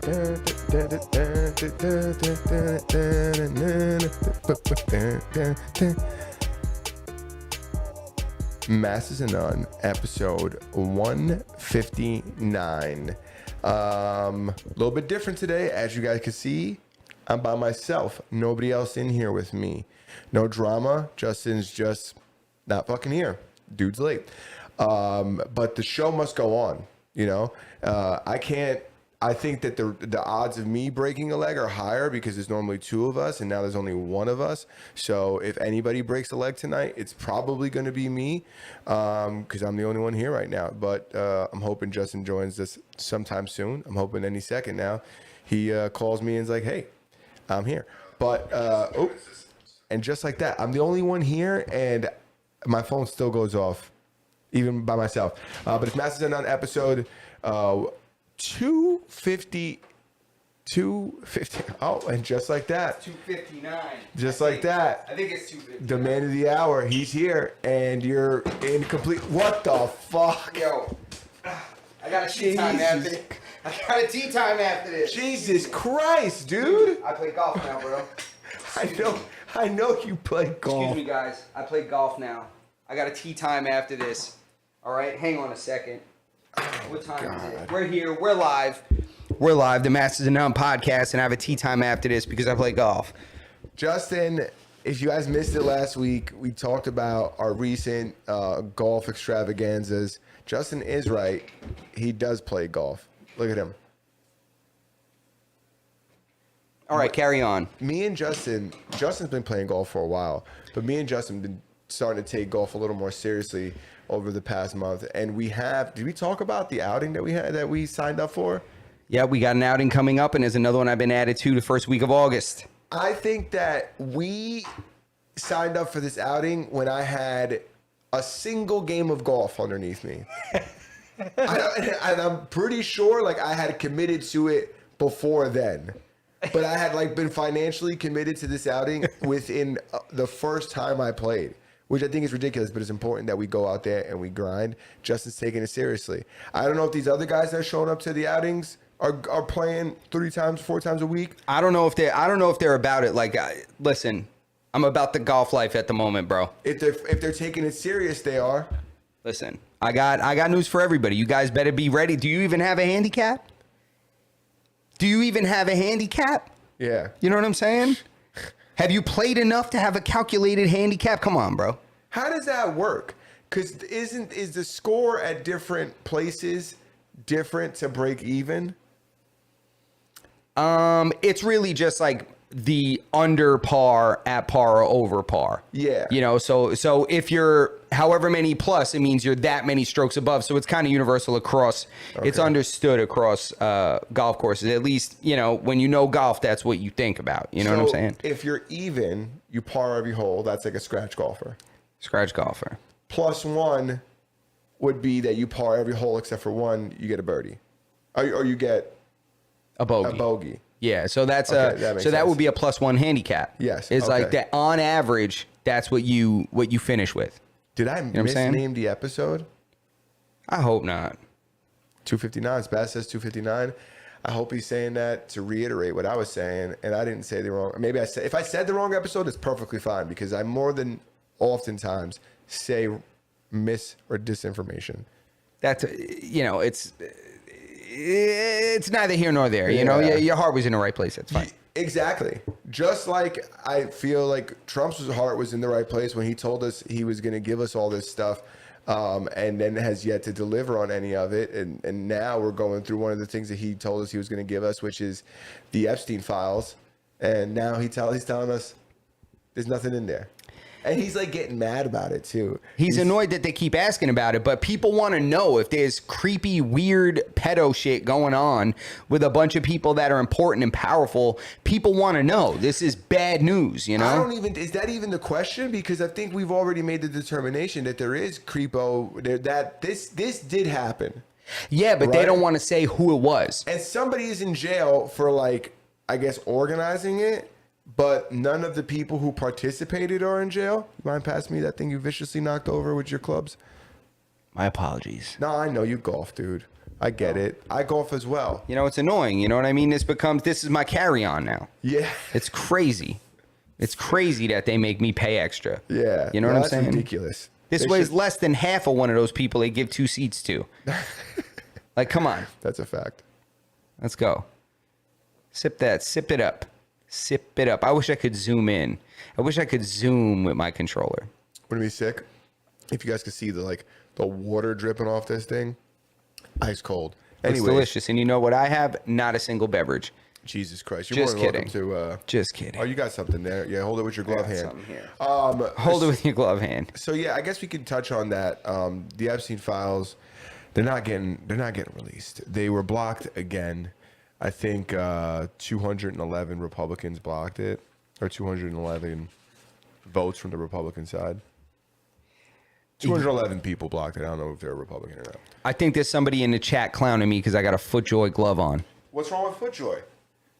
Masters and None, episode 159. A little bit different today, as you guys can see. I'm by myself. Nobody else in here with me. No drama. Justin's just not fucking here. Dude's late. But the show must go on. You know, I think that the odds of me breaking a leg are higher because there's normally two of us and now there's only one of us. So if anybody breaks a leg tonight, it's probably going to be me because I'm the only one here right now. But I'm hoping Justin joins us sometime soon. I'm hoping any second now. He calls me and is like, hey, I'm here. But, and just like that, I'm the only one here and my phone still goes off, even by myself. But it's Masters and None episode 250. Oh, and just like that. 259. Just like that. I think it's 259. The man of the hour, he's here, and you're in complete. What the fuck? Yo, I got a tea time after this. I got a tea time after this. Jesus Christ, dude. I play golf now, bro. I know you play golf. Excuse me, guys. I play golf now. I got a tea time after this. All right, hang on a second. What time is it? We're here. We're live. We're live. The Masters and None podcast, and I have a tea time after this because I play golf. Justin, if you guys missed it last week, we talked about our recent golf extravaganzas. Justin is right. He does play golf. Look at him. All right, carry on. Me and Justin's been playing golf for a while, but me and Justin have been starting to take golf a little more seriously over the past month. And did we talk about the outing that we signed up for? Yeah, we got an outing coming up, and there's another one I've been added to the first week of August. I think that we signed up for this outing when I had a single game of golf underneath me. And I'm pretty sure I had committed to it before then. But I had been financially committed to this outing within the first time I played, which I think is ridiculous, but it's important that we go out there and we grind. Justin's taking it seriously. I don't know if these other guys that are showing up to the outings are playing 4 times a week. I don't know if they're about it. Listen, I'm about the golf life at the moment, bro. If they're taking it serious, they are. Listen, I got news for everybody. You guys better be ready. Do you even have a handicap? Yeah. You know what I'm saying? Have you played enough to have a calculated handicap? Come on, bro. How does that work? Because is the score at different places different to break even? It's really just the under par, at par, or over par. Yeah. You know, so if you're however many plus, it means you're that many strokes above. So it's kind of universal across. Okay. It's understood across golf courses. At least, when you know golf, that's what you think about. You know what I'm saying? If you're even, you par every hole. That's like a scratch golfer. Scratch golfer. +1 would be that you par every hole except for one. You get a birdie, or you get a bogey. Yeah, so that's that would be a +1 handicap. Yes, it's like that on average. That's what you finish with. Did I misname the episode? I hope not. 259. Bass says 259. I hope he's saying that to reiterate what I was saying, and I didn't say the wrong. Maybe if I said the wrong episode, it's perfectly fine because I more than oftentimes say mis or disinformation. That's it's neither here nor there. Your heart was in the right place. That's fine. Exactly. Just like I feel like Trump's heart was in the right place when he told us he was going to give us all this stuff, and then has yet to deliver on any of it. And now we're going through one of the things that he told us he was going to give us, which is the Epstein files. And now he's telling us there's nothing in there. And he's getting mad about it too. He's annoyed that they keep asking about it, but people want to know if there's creepy, weird pedo shit going on with a bunch of people that are important and powerful. People want to know. This is bad news, is that even the question? Because I think we've already made the determination that there is creepo, that this did happen. Yeah, but They don't want to say who it was. And somebody is in jail for I guess organizing it. But none of the people who participated are in jail. You mind passing me that thing you viciously knocked over with your clubs? My apologies. No, I know you golf, dude. I get it. I golf as well. You know, it's annoying. You know what I mean? This is my carry-on now. Yeah. It's crazy. It's crazy that they make me pay extra. Yeah. You know what I'm that's saying? Ridiculous. This They weighs should- less than half of one of those people they give 2 seats to. Like, come on. That's a fact. Let's go. Sip that. Sip it up. Sip it up. I wish I could zoom in. I wish I could zoom with my controller. Wouldn't it be sick if you guys could see the water dripping off this thing? Ice cold. It's Anyway, delicious. And you know what I have? Not a single beverage. Jesus Christ. You're Just more than kidding. welcome to Just kidding. Oh, you got something there. Yeah, hold it with your glove got hand. something here. Um Hold it with your glove hand. So yeah, I guess we could touch on that. The Epstein files, they're not getting released. They were blocked again. I think 211 Republicans blocked it, or 211 votes from the Republican side. 211 people blocked it. I don't know if they're a Republican or not. I think there's somebody in the chat clowning me because I got a FootJoy glove on. What's wrong with FootJoy?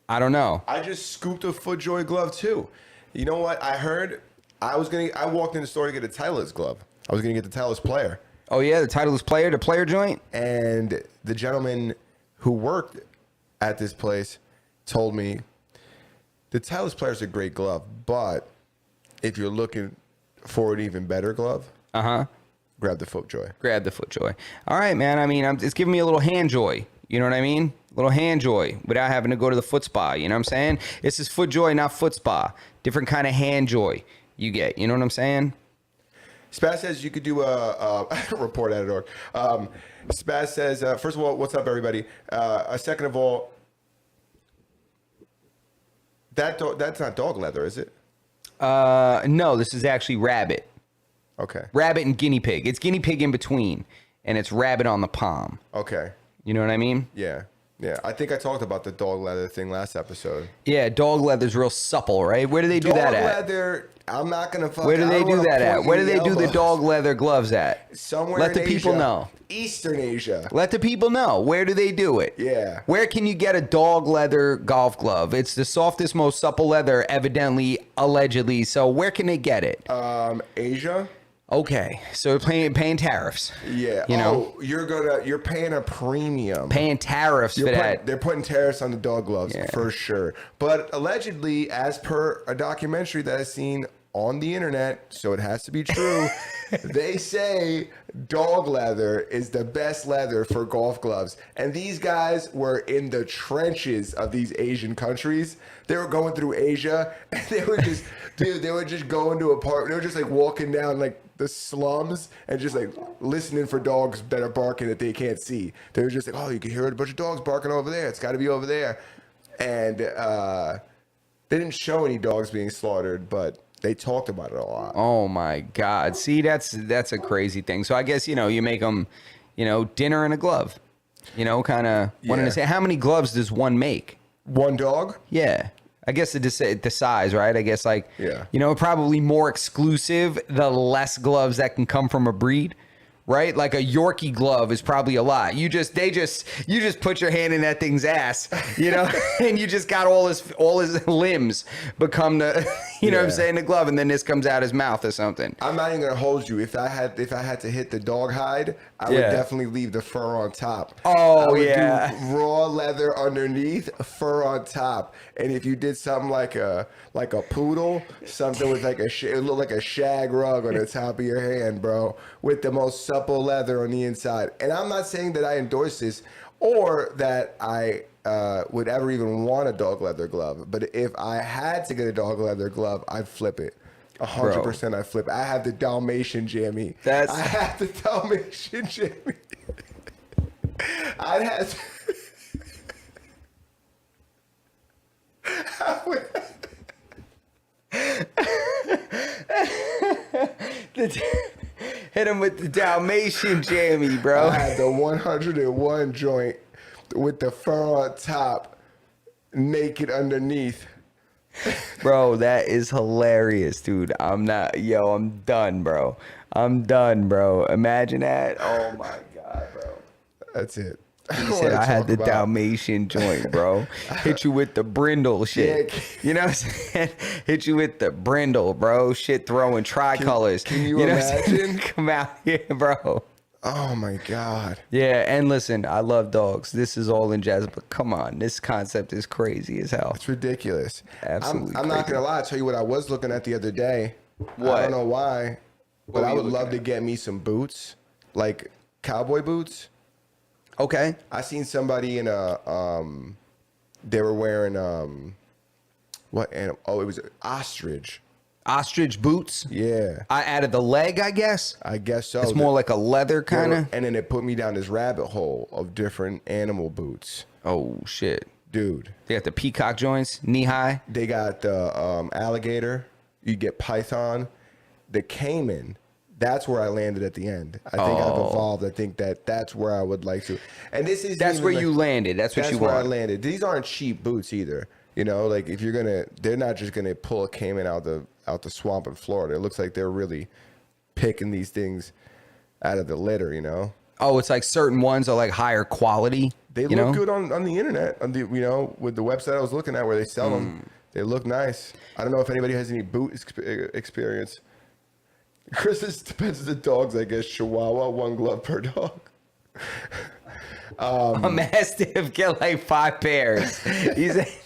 I don't know. I just scooped a FootJoy glove too. You know what? I heard I walked in the store to get a Titleist glove. I was gonna get the Titleist player. Oh, yeah, the Titleist player, the player joint? And the gentleman who worked at this place told me the Titleist player is a great glove, but if you're looking for an even better glove, grab the FootJoy. Grab the FootJoy. All right, man. I mean, it's giving me a little hand joy. You know what I mean? A little hand joy without having to go to the foot spa. You know what I'm saying? This is FootJoy, not foot spa. Different kind of hand joy you get. You know what I'm saying? Spaz says you could do a report at org. Spaz says, first of all, what's up, everybody? Second of all, that's not dog leather, is it? No, this is actually rabbit. Okay. Rabbit and guinea pig. It's guinea pig in between, and it's rabbit on the palm. Okay. You know what I mean? Yeah. Yeah. I think I talked about the dog leather thing last episode. Yeah, dog leather's real supple, right? Where do they do Dog that at? leather, I'm not going to fuck. Where do I they don't do wanna that at? point Where do in they do the elbows. dog leather gloves at? Somewhere Let in the people Asia. know. Eastern Asia. Let the people know. Where do they do it? Yeah. Where can you get a dog leather golf glove? It's the softest, most supple leather, evidently, allegedly. So where can they get it? Asia. Okay, so paying tariffs. Yeah. You know, you're paying a premium. paying tariffs for that. They're putting tariffs on the dog gloves Yeah. for sure. But allegedly, as per a documentary that I've seen on the internet, so it has to be true, they say dog leather is the best leather for golf gloves. And these guys were in the trenches of these Asian countries. They were going through Asia, and they were just, dude, they were just going to a park. They were just like walking down like the slums and just like listening for dogs that are barking that they can't see. They were just like, oh, you can hear a bunch of dogs barking over there. It's got to be over there. And they didn't show any dogs being slaughtered, but they talked about it a lot. Oh my God! See, that's a crazy thing. So I guess you make them, dinner and a glove. Kind of wanting Yeah. to say, how many gloves does one make? One dog? Yeah. I guess the size, right? I guess Yeah. Probably more exclusive, the less gloves that can come from a breed, right? Like a Yorkie glove is probably a lot. You just put your hand in that thing's ass, and you just got all his limbs become the, what I'm Yeah. saying, the glove, and then this comes out his mouth or something. I'm not even gonna hold you. If I had to hit the dog hide, I would Yeah. definitely leave the fur on top. Oh, I would yeah. do raw leather underneath, fur on top. And if you did something like a poodle, something with it looked like a shag rug on the top of your hand, bro, with the most supple leather on the inside. And I'm not saying that I endorse this or that I would ever even want a dog leather glove. But if I had to get a dog leather glove, I'd flip it. 100% I flip. I have the Dalmatian jammy. That's- I have the Dalmatian jammy. I'd have Hit him with the Dalmatian jammy, bro. I had the 101 joint with the fur on top, naked underneath. Bro, that is hilarious, dude. I'm done, bro. I'm done, bro. Imagine that. Oh my God, bro. That's it. He said I had the Dalmatian joint, bro. Hit you with the brindle shit. Yeah. You know what I'm saying? Hit you with the brindle, bro. Shit throwing tricolors. can you know what I'm saying? imagine? Come out here, bro. Oh my God. Yeah, and listen, I love dogs. This is all in jazz, but come on, this concept is crazy as hell. It's ridiculous. Absolutely I'm not crazy. gonna lie. I'll tell you what I was looking at the other day. What? I don't know why, but were I you would looking love to at? get me some boots, like cowboy boots. Okay. I seen somebody in a they were wearing what animal? Oh, it was an ostrich. Ostrich boots. Yeah, I added the leg, I guess. I guess so. It's more like a leather kind of. And then it put me down this rabbit hole of different animal boots, Oh shit! dude. They got the peacock joints, knee high. They got the alligator. You get python, the caiman. That's where I landed at the end. I think I've evolved. I think that's where I would like to. And this is That's where you landed. That's what That's you where I want. landed. These aren't cheap boots either. You know, like if you're gonna, they're not just gonna pull a caiman out the swamp in Florida. It looks like they're really picking these things out of the litter. You know, Oh, it's like certain ones are like higher quality. they you look know? good on the internet. On the with the website I was looking at where they sell Hmm. them, they look nice. I don't know if anybody has any boot experience. Chris is depends on the dogs, I guess. Chihuahua, one glove per dog. A mastiff get like 5 pairs.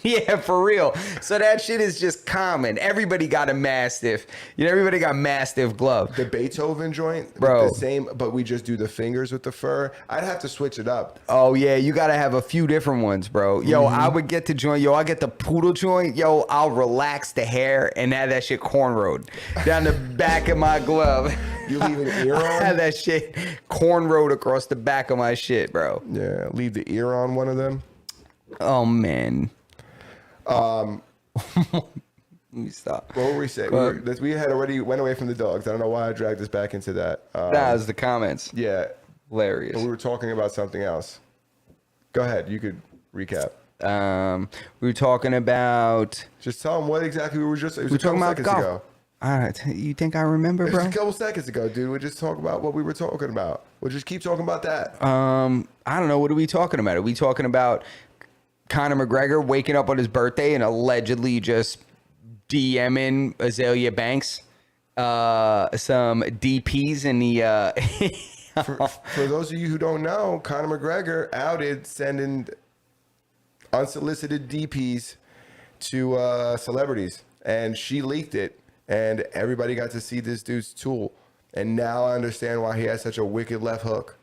Yeah, for real. So that shit is just common. Everybody got a mastiff. You know, everybody got mastiff glove. The Beethoven joint, Bro. the same, but we just do the fingers with the fur. I'd have to switch it up. Oh yeah, you gotta have a few different ones, bro. Yo, I would get the joint. Yo, I get the poodle joint. Yo, I'll relax the hair and have that shit cornrowed down the back of my glove. You leave an ear I have on? that shit cornrowed across the back of my shit, bro. Yeah, leave the ear on one of them. Oh man. Let me stop. What were we saying? Go ahead. We had already went away from the dogs. I don't know why I dragged us back into that. That was the comments. Yeah, Hilarious. but we were talking about something else. Go ahead. You could recap. We were talking about. Just tell them what exactly we were just. It was We a were talking couple about seconds golf. ago. All right, you think I remember, It was bro? a couple seconds ago, dude. We just talk about what we were talking about. We'll just keep talking about that. I don't know. What are we talking about? Are we talking about Conor McGregor waking up on his birthday and allegedly just DMing Azalea Banks, some DPs in the? For those of you who don't know, Conor McGregor outed sending unsolicited DPs to celebrities, and she leaked it, and everybody got to see this dude's tool. And now I understand why he has such a wicked left hook.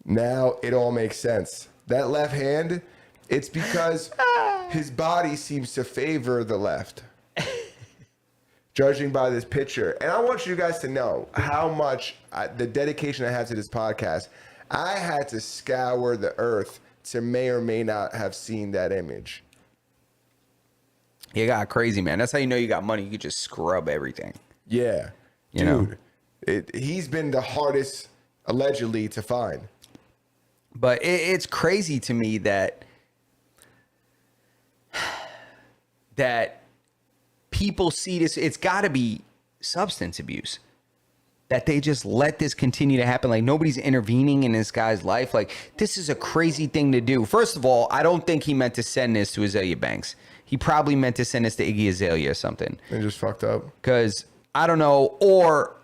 Now it all makes sense. That left hand, it's because his body seems to favor the left. Judging by this picture. And I want you guys to know how much the dedication I have to this podcast. I had to scour the earth to may or may not have seen that image. You got crazy, man. That's how you know you got money. You could just scrub everything. Yeah. You know. Dude, he's been the hardest, allegedly, to find. But it's crazy to me that people see this. It's got to be substance abuse. That they just let this continue to happen. Like nobody's intervening in this guy's life. Like this is a crazy thing to do. First of all, I don't think he meant to send this to Azalea Banks. He probably meant to send this to Iggy Azalea or something. And just fucked up. Because I don't know, or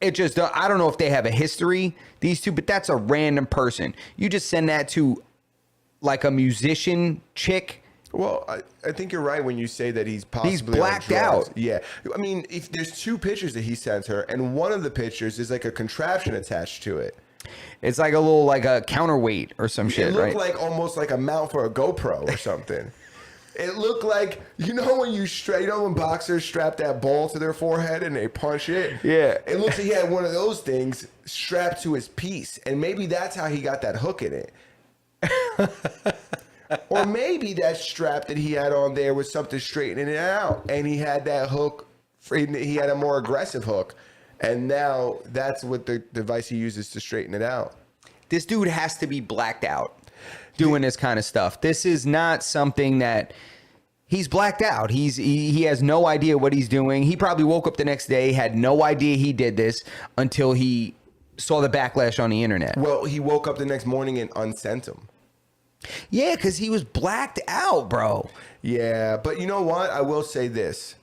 it just, I don't know if they have a history, these two, but that's a random person. You just send that to like a musician chick. Well, I think you're right when you say that he's possibly blacked on drugs. out. Yeah. I mean, if there's 2 pictures that he sent her, and one of the pictures is like a contraption attached to it. It's like a little, like a counterweight or some It shit, looked right? like almost like a mount for a GoPro or something. It looked like, you know when when boxers strap that ball to their forehead and they punch it? Yeah. It looks like he had one of those things strapped to his piece. And maybe that's how he got that hook in it. Or maybe that strap that he had on there was something straightening it out. And he had that hook, he had a more aggressive hook. And now that's what the device he uses to straighten it out. This dude has to be blacked out doing this kind of stuff. This is not something that he's blacked out. He has no idea what he's doing. He probably woke up the next day, had no idea he did this until he saw the backlash on the internet. Well, he woke up the next morning and unsent him. Yeah, because he was blacked out, bro. Yeah, but you know what? I will say this.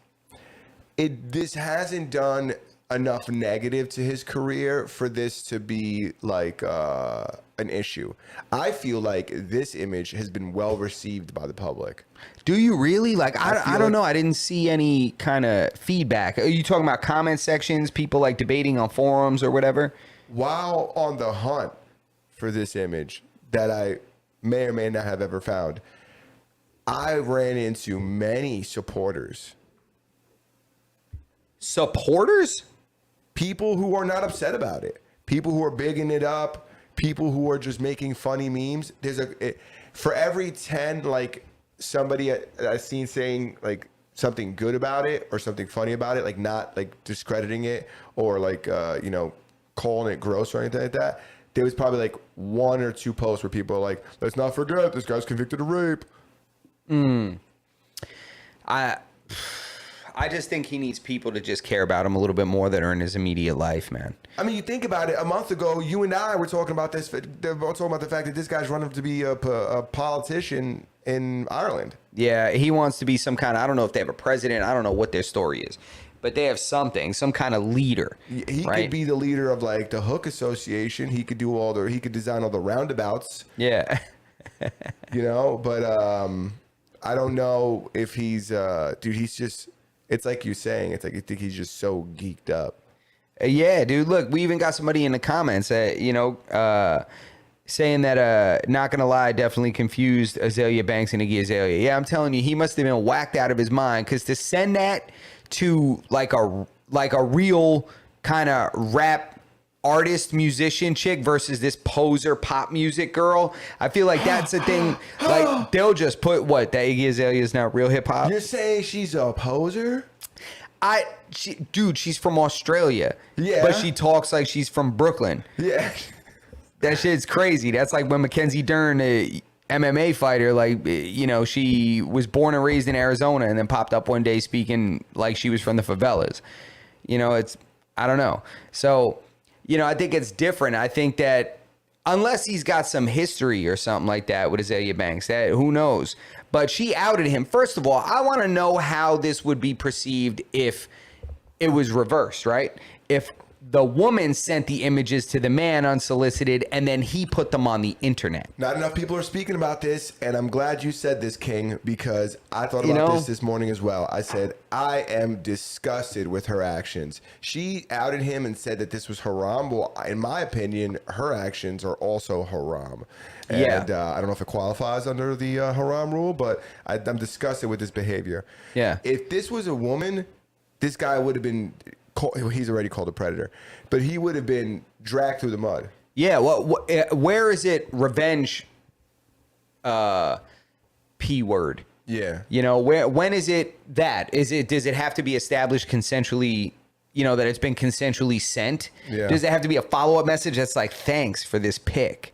this hasn't done enough negative to his career for this to be like an issue. I feel like this image has been well received by the public. Do you really? Like, I feel don't like- know. I didn't see any kind of feedback. Are you talking about comment sections, people like debating on forums or whatever? While on the hunt for this image that I may or may not have ever found, I ran into many supporters, Supporters? people who are not upset about it, people who are bigging it up, people who are just making funny memes. For every 10, like somebody I've seen saying like something good about it or something funny about it, like not like discrediting it or like, calling it gross or anything like that. There was probably like 1 or 2 posts where people are like, let's not forget this guy's convicted of rape. I just think he needs people to just care about him a little bit more that are in his immediate life, man. I mean, you think about it. A month ago, you and I were talking about this. They were talking about the fact that this guy's running to be a politician in Ireland. Yeah, he wants to be some kind of, I don't know if they have a president. I don't know what their story is, but they have something, some kind of leader. He right? could be the leader of like the Hook Association. He could do he could design all the roundabouts, Yeah. but I don't know if he's, dude, he's just, it's like you're saying, it's like you think he's just so geeked up. Yeah, dude. Look, we even got somebody in the comments that, saying that, not gonna lie, definitely confused Azalea Banks and Iggy Azalea. Yeah, I'm telling you, he must have been whacked out of his mind, because to send that to like a real kind of rap artist musician chick versus this poser pop music girl, I feel like that's the thing. Like, they'll just put that Iggy Azalea is now real hip hop. You're saying she's a poser? Dude, she's from Australia. Yeah. But she talks like she's from Brooklyn. Yeah. That shit's crazy. That's like when Mackenzie Dern, MMA fighter, she was born and raised in Arizona and then popped up one day speaking like she was from the favelas. I don't know. So, I think it's different. I think that unless he's got some history or something like that with Azalea Banks, who knows? But she outed him. First of all, I want to know how this would be perceived if it was reversed, right? If the woman sent the images to the man unsolicited and then he put them on the internet. Not enough people are speaking about this, and I'm glad you said this, King, because I thought about this morning as well. I said, I am disgusted with her actions. She outed him and said that this was haram. Well, in my opinion, her actions are also haram. And I don't know if it qualifies under the haram rule, but I'm disgusted with this behavior. Yeah. If this was a woman, this guy would have been... he's already called a predator, but he would have been dragged through the mud. Yeah, well, where is it revenge P word? Yeah. When is it that? Does it have to be established consensually, that it's been consensually sent? Yeah. Does it have to be a follow-up message that's like, thanks for this pic?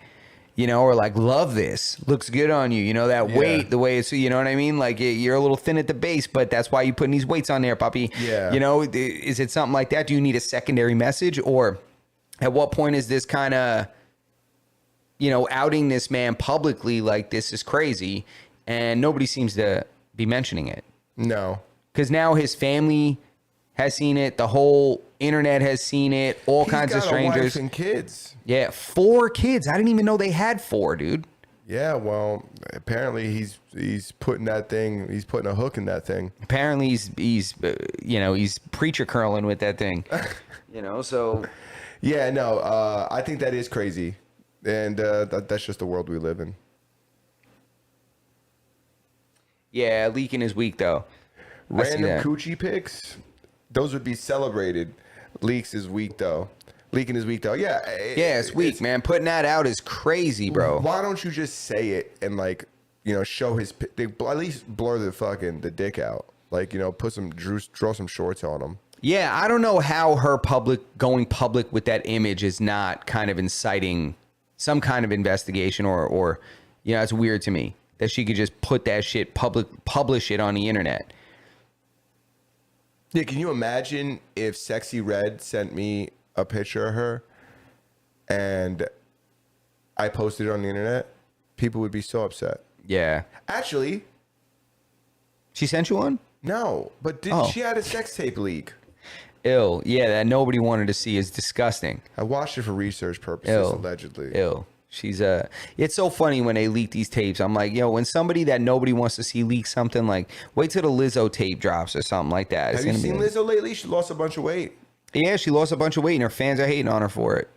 Or like, love this, looks good on you. That weight, the way it's, you know what I mean? Like, you're a little thin at the base, but that's why you're putting these weights on there, puppy. Yeah. Is it something like that? Do you need a secondary message? Or at what point is this kind of, outing this man publicly like this is crazy and nobody seems to be mentioning it? No. Because now his family has seen it. The whole internet has seen it. All kinds of He's got a wife strangers. and kids. Yeah, 4 kids. I didn't even know they had 4, dude. Yeah, well, apparently he's putting that thing. He's putting a hook in that thing. Apparently he's preacher curling with that thing. So Yeah, no, I think that is crazy, and that's just the world we live in. yeah, leaking is weak though. I see Random that. coochie pics, those would be celebrated. Leaks is weak though. Leaking is weak though. Yeah. Yeah, it's weak, man. Putting that out is crazy, bro. Why don't you just say it and show his? At least blur the dick out. Put draw some shorts on him. Yeah, I don't know how her going public with that image is not kind of inciting some kind of investigation or it's weird to me that she could just put that shit publish it on the internet. Yeah, can you imagine if Sexy Red sent me a picture of her and I posted it on the internet? People would be so upset. Yeah. Actually, She sent you one? No, but she had a sex tape leak. Ill. Yeah, that nobody wanted to see is disgusting. I watched it for research purposes, allegedly. Ill. She's it's so funny when they leak these tapes. I'm like, when somebody that nobody wants to see leaks something, like, wait till the Lizzo tape drops or something like that. Have you seen Lizzo lately? She lost a bunch of weight. Yeah, she lost a bunch of weight and her fans are hating on her for it.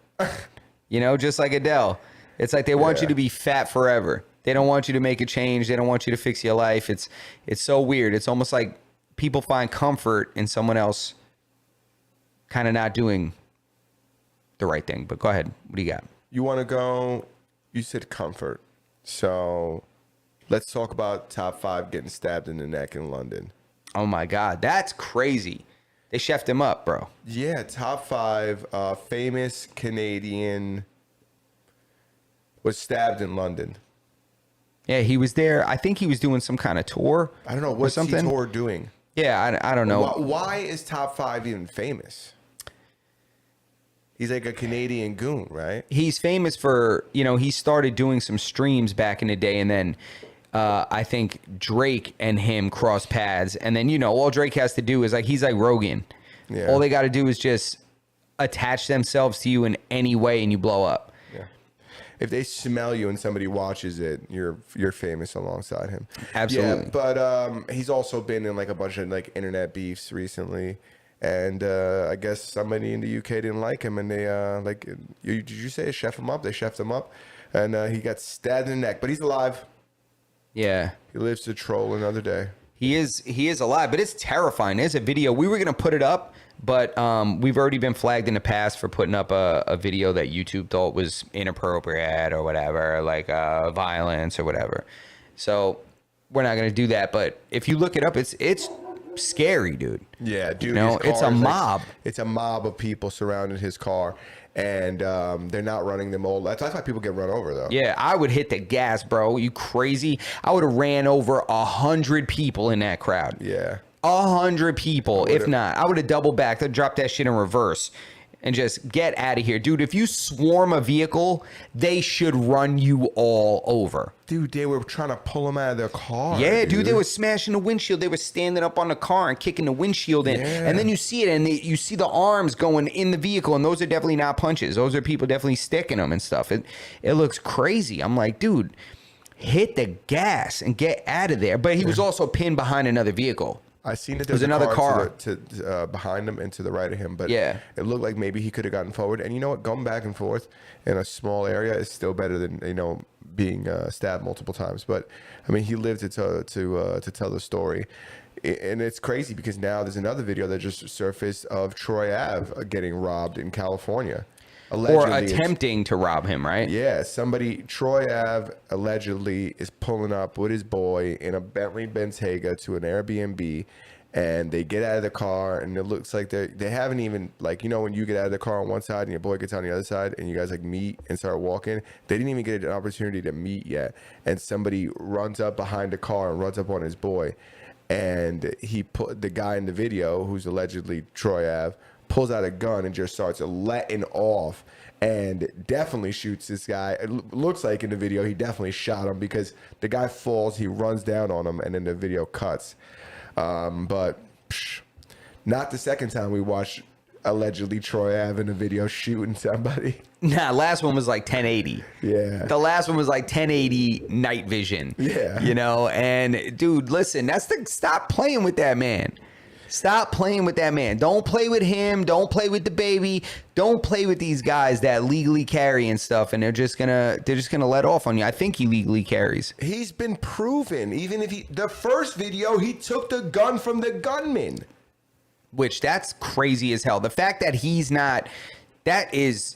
Just like Adele. It's like they want you to be fat forever. They don't want you to make a change. They don't want you to fix your life. It's so weird. It's almost like people find comfort in someone else kind of not doing the right thing. But go ahead. What do you got? You want to go? You said comfort. So let's talk about top 5 getting stabbed in the neck in London. Oh, my God. That's crazy. They chefed him up, bro. Yeah, top 5 famous Canadian was stabbed in London. Yeah, he was there. I think he was doing some kind of tour. I don't know. What's he tour doing? Yeah, I don't know. Why is top 5 even famous? He's like a Canadian goon, right? He's famous for, he started doing some streams back in the day, and then I think Drake and him cross paths. And then, all Drake has to do is, he's like Rogan. Yeah. All they got to do is just attach themselves to you in any way and you blow up. Yeah. If they smell you and somebody watches it, you're famous alongside him. Absolutely. Yeah, but he's also been in a bunch of internet beefs recently. And I guess somebody in the UK didn't like him, and they did you say chef him up? They chefed him up, and he got stabbed in the neck, but he's alive. Yeah, he lives to troll another day. He is alive, but it's terrifying. There's a video. We were gonna put it up, but we've already been flagged in the past for putting up a video that YouTube thought was inappropriate or whatever, like violence or whatever. So we're not gonna do that. But if you look it up, it's scary, dude. Yeah, dude. It's a mob. It's a mob of people surrounding his car, and they're not running them all. That's why people get run over, though. Yeah, I would hit the gas, bro. You crazy? I would have ran over 100 people in that crowd. Yeah, 100 people, if not. I would have doubled back. I'd drop that shit in reverse and just get out of here. Dude, if you swarm a vehicle, they should run you all over. Dude, they were trying to pull them out of their car. Yeah, dude, they were smashing the windshield. They were standing up on the car and kicking the windshield in. Yeah. And then you see it, and you see the arms going in the vehicle, and those are definitely not punches. Those are people definitely sticking them and stuff. It looks crazy. I'm like, dude, hit the gas and get out of there. But he was also pinned behind another vehicle. I seen that there's another car to behind him and to the right of him, but it looked like maybe he could have gotten forward. And you know what? Going back and forth in a small area is still better than being stabbed multiple times. But I mean, he lived to tell the story, and it's crazy because now there's another video that just surfaced of Troy Ave getting robbed in California. Allegedly, or attempting to rob him, right? Yeah, Troy Ave allegedly is pulling up with his boy in a Bentley Bentayga to an Airbnb, and they get out of the car, and it looks like they haven't even, when you get out of the car on one side and your boy gets on the other side, and you guys meet and start walking, they didn't even get an opportunity to meet yet, and somebody runs up behind the car and runs up on his boy, and he put the guy in the video, who's allegedly Troy Ave, pulls out a gun and just starts letting off and definitely shoots this guy. It looks like in the video he definitely shot him because the guy falls, he runs down on him, and then the video cuts. But not the second time we watched allegedly Troy Ave in a video shooting somebody. Nah, last one was 1080. Yeah. The last one was 1080 night vision. Yeah. And dude, listen, stop playing with that man. Stop playing with that man. Don't play with him. Don't play with the baby. Don't play with these guys that legally carry and stuff, and they're just gonna let off on you. I think he legally carries. He's been proven. Even if the first video, he took the gun from the gunman. Which that's crazy as hell. The fact that he's not, that is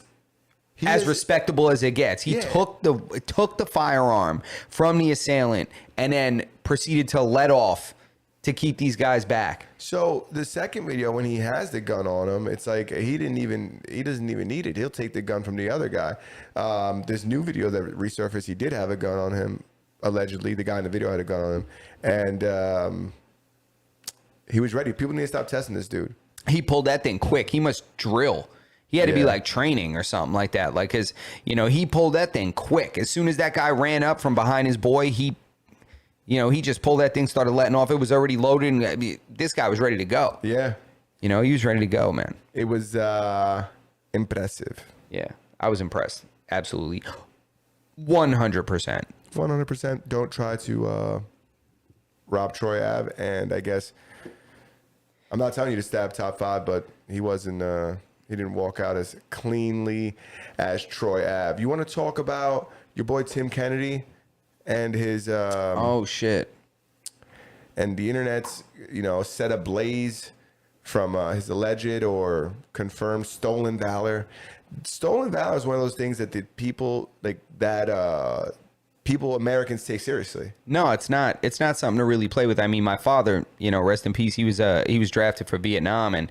as respectable as it gets. He took the firearm from the assailant and then proceeded to let off to keep these guys back. So the second video, when he has the gun on him, it's like he doesn't even need it. He'll take the gun from the other guy. This new video that resurfaced, he did have a gun on him. Allegedly, the guy in the video had a gun on him, and he was ready. People need to stop testing this dude. He pulled that thing quick. He must drill. He had to be training or something like that. He pulled that thing quick. As soon as that guy ran up from behind his boy, he You know, he just pulled that thing, started letting off. It was already loaded. And I mean, this guy was ready to go. Yeah. You know, he was ready to go, man. It was impressive. Yeah, I was impressed. Absolutely. 100%. 100%. Don't try to rob Troy Ave. And I guess I'm not telling you to stab top 5, but he wasn't. He didn't walk out as cleanly as Troy Ave. You want to talk about your boy Tim Kennedy and his Oh shit. and the internet's set ablaze from his alleged or confirmed stolen valor. Stolen valor is one of those things that the people people Americans take seriously. No, it's not. It's not something to really play with. I mean, my father, rest in peace. He was drafted for Vietnam, and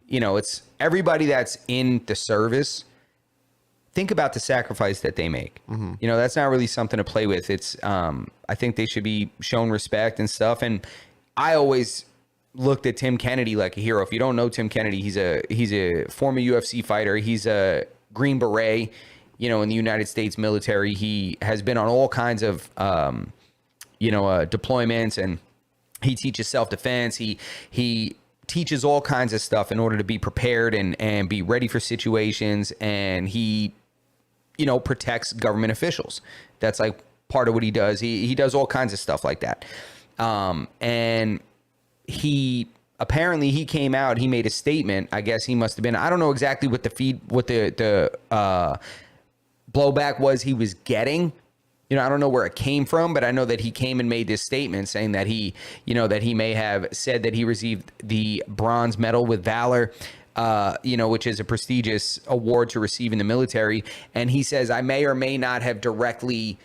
it's everybody that's in the service. Think about the sacrifice that they make. Mm-hmm. That's not really something to play with. It's I think they should be shown respect and stuff. And I always looked at Tim Kennedy like a hero. If you don't know Tim Kennedy, he's a former UFC fighter. He's a Green Beret, in the United States military. He has been on all kinds of deployments, and he teaches self-defense. He teaches all kinds of stuff in order to be prepared and be ready for situations. And he protects government officials. That's like part of what he does. He does all kinds of stuff like that. And he came out, he made a statement. I guess he must have been, I don't know exactly what the blowback was he was getting. I don't know where it came from, but I know that he came and made this statement saying that he may have said that he received the Bronze Medal with Valor, which is a prestigious award to receive in the military. And he says, I may or may not have directly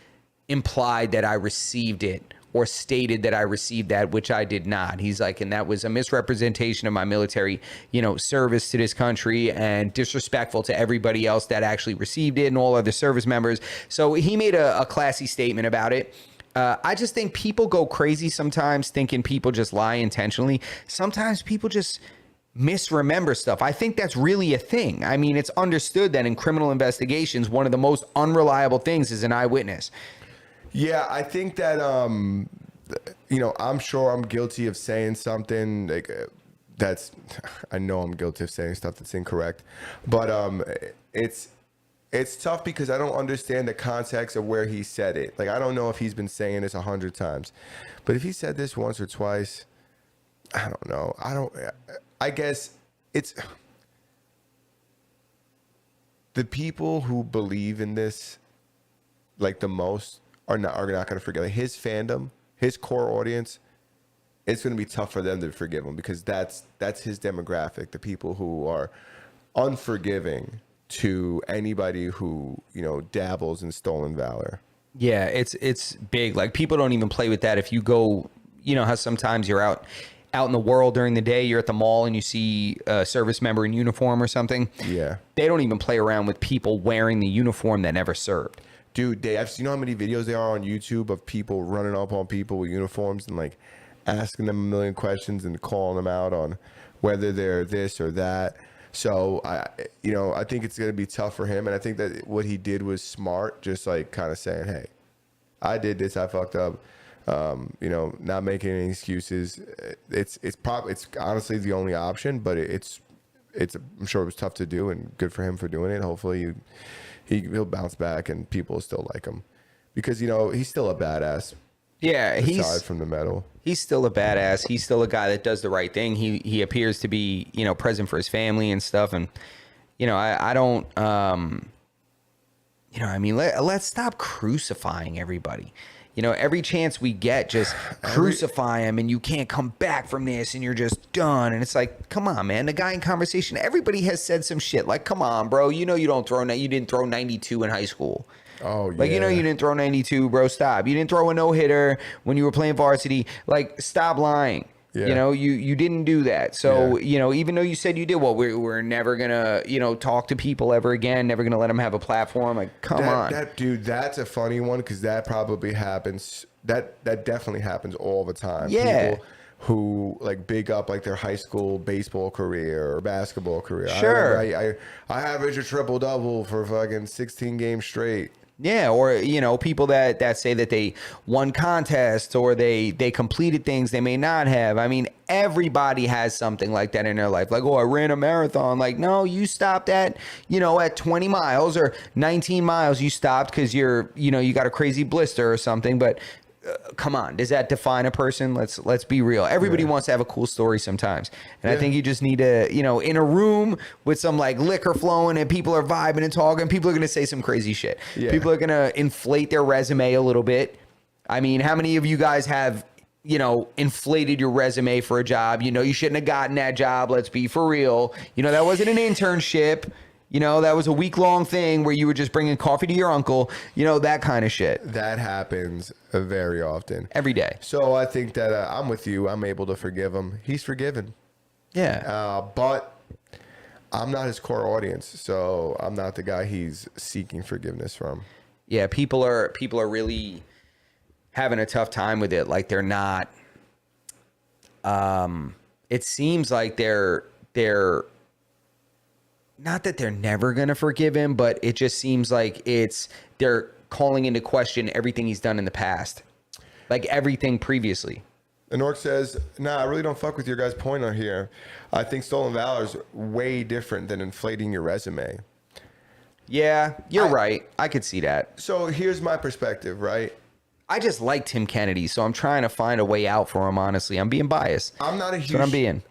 implied that I received it or stated that I received that, which I did not. He's like, and that was a misrepresentation of my military, service to this country and disrespectful to everybody else that actually received it and all other service members. So he made a classy statement about it. I just think people go crazy sometimes thinking people just lie intentionally. Sometimes people just misremember stuff. I think that's really a thing. I mean, it's understood that in criminal investigations, one of the most unreliable things is an eyewitness. Yeah, I think that I'm sure I'm guilty of saying something like I know I'm guilty of saying stuff that's incorrect, but it's tough because I don't understand the context of where he said it. Like, I don't know if he's been saying this 100 times, but if he said this once or twice, I don't know. I guess it's the people who believe in this like the most are not going to forget. Like, his fandom, his core audience, it's going to be tough for them to forgive him because that's his demographic, the people who are unforgiving to anybody who dabbles in stolen valor. Yeah, it's big. Like, people don't even play with that. If you go, how sometimes you're out in the world during the day, you're at the mall and you see a service member in uniform or something. Yeah, they don't even play around with people wearing the uniform that never served. Dude, I've seen how many videos there are on YouTube of people running up on people with uniforms and like asking them a million questions and calling them out on whether they're this or that. So I think it's going to be tough for him. And I think that what he did was smart, just like kind of saying, hey, I did this, I fucked up. Not making any excuses. It's honestly the only option, but it's I'm sure it was tough to do and good for him for doing it. Hopefully he'll bounce back and people will still like him because he's still a badass. Yeah, aside from the medal, he's still a badass. He's still a guy that does the right thing. He appears to be present for his family and stuff. And I don't let's stop crucifying everybody. Every chance we get, just crucify him, and you can't come back from this, and you're just done. And it's like, come on, man. The guy in conversation, everybody has said some shit. Like, come on, bro. You didn't throw 92 in high school. Oh, yeah. Like, you didn't throw 92, bro. Stop. You didn't throw a no-hitter when you were playing varsity. Like, stop lying. Yeah. You didn't do that. So, yeah. Even though you said you did, well, we're never going to, talk to people ever again, never going to let them have a platform. Like, come on. Dude, that's a funny one because that probably happens. That definitely happens all the time. Yeah. People who like big up like their high school baseball career or basketball career. Sure. I averaged a triple-double for fucking 16 games straight. Yeah, or people that say that they won contests or they completed things they may not have. I mean, everybody has something like that in their life. Like, oh, I ran a marathon. Like, no, you stopped at 20 miles or 19 miles. You stopped because you got a crazy blister or something. But come on, does that define a person? Let's be real. Everybody wants to have a cool story sometimes, and I think you just need to, in a room with some like liquor flowing and people are vibing and talking, people are gonna say some crazy shit. Yeah. People are gonna inflate their resume a little bit. I mean, how many of you guys have inflated your resume for a job? You shouldn't have gotten that job. Let's be for real. That wasn't an internship. That was a week-long thing where you were just bringing coffee to your uncle, that kind of shit. That happens very often. Every day. So I think that I'm with you. I'm able to forgive him. He's forgiven. Yeah. But I'm not his core audience, so I'm not the guy he's seeking forgiveness from. Yeah, people are really having a tough time with it. Like they're not. It seems like they're not that they're never gonna forgive him, but it just seems like they're calling into question everything he's done in the past, like everything previously. Anork says, nah, I really don't fuck with your guys' point on here. I think stolen valor is way different than inflating your resume. Yeah, you're right. I could see that. So here's my perspective, right? I just like Tim Kennedy, so I'm trying to find a way out for him, honestly. I'm being biased. I'm not a huge...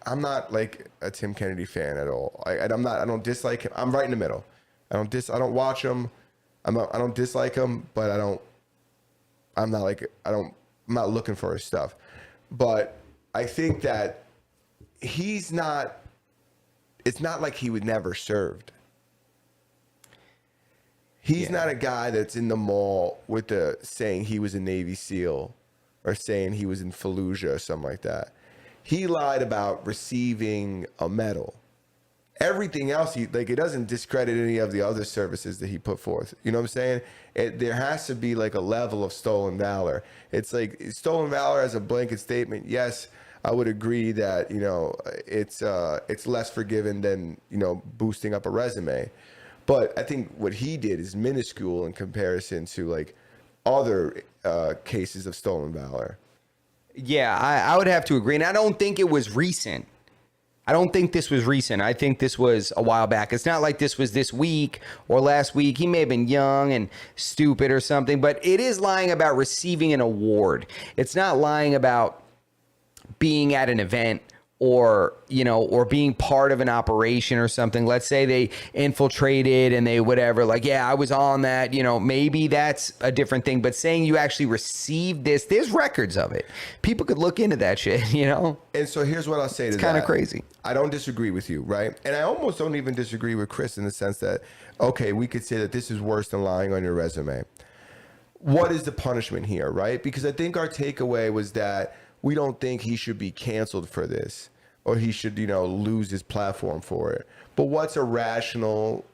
I'm not like a Tim Kennedy fan at all. I don't dislike him. I'm right in the middle. I don't watch him. I don't dislike him, but I'm not looking for his stuff. But I think that it's not like he would never served. He's not a guy that's in the mall with saying he was a Navy SEAL or saying he was in Fallujah or something like that. He lied about receiving a medal. Everything else, it doesn't discredit any of the other services that he put forth. You know what I'm saying? There has to be like a level of stolen valor. It's like stolen valor as a blanket statement. Yes, I would agree that, it's less forgiven than, boosting up a resume. But I think what he did is minuscule in comparison to like other cases of stolen valor. Yeah, I would have to agree. And I don't think it was recent. I don't think this was recent. I think this was a while back. It's not like this was this week or last week. He may have been young and stupid or something, but it is lying about receiving an award. It's not lying about being at an event or being part of an operation or something. Let's say they infiltrated and they whatever, like, yeah, I was on that, maybe that's a different thing. But saying you actually received this, there's records of it. People could look into that shit, And so here's what I'll say to that. It's kind of crazy. I don't disagree with you, right? And I almost don't even disagree with Chris in the sense that, okay, we could say that this is worse than lying on your resume. What is the punishment here, right? Because I think our takeaway was that we don't think he should be canceled for this or he should, lose his platform for it. But what's a rational,